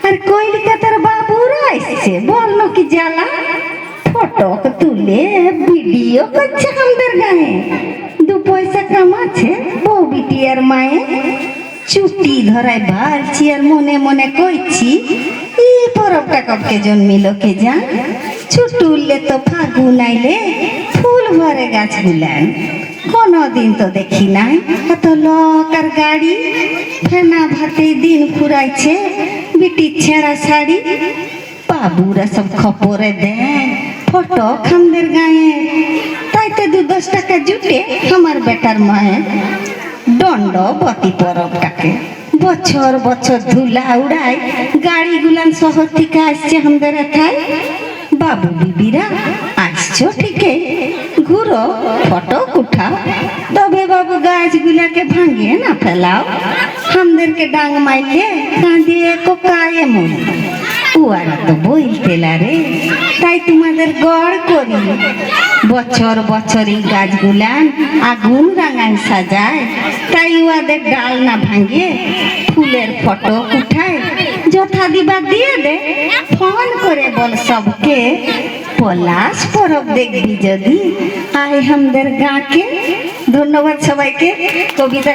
আর কলকাতার বাবুরা আসছে বললো কি জ্বালা ফটো তুলে ভিডিও করছে আমাদের গায়ে দু পয়সা কামাচ্ছে বউ বিটি আর মায়ে চুটি ধরায় ভালছি আর মনে মনে কইছি এই পরবটা কবকে জন্মিল কে জান ছুট উঠলে তো ফাগুন আইলে ফুল ভরে গাছ গুলান কোনদিন তো দেখি নাই এত লোক আর গাড়ি ফেনা ভাতে দিন ফুরাইছে বিটির ছেঁড়া শাড়ি বাবুরা সব খবরে দেয় ফটো খামদের গায়ে তাইতে 2-10 টাকা জুটে আমার বেটার মায়ের দণ্ড বতি পরবটাকে বছর বছর ধুলা উড়ায় গাড়ি গুলান শহর থেকে আসছে আমাদের এথায় বাবু বিবিরা আসছো ঠিকই ঘুরো ফটো উঠাও তবে বাবু গাছগুলাকে ভাঙিয়ে না ফেলাও আমাদেরকে ডাং মাইলে কাঁদিয়ে কোকায়ে মন উয়ারা তো বইলতে রে তাই তোমাদের গড় করি বছর বছর এই গাছগুলান আগুন রাঙায় সাজায় তাই উয়াদের ডাল না ভাঙিয়ে ফুলের ফটো উঠায় যথা দিবা দিয়ে দে ফোন করে বল সবকে পলাশ পরব দেখবি যদি আয় আমাদের গাঁকে ধন্যবাদ সবাইকে কবিতা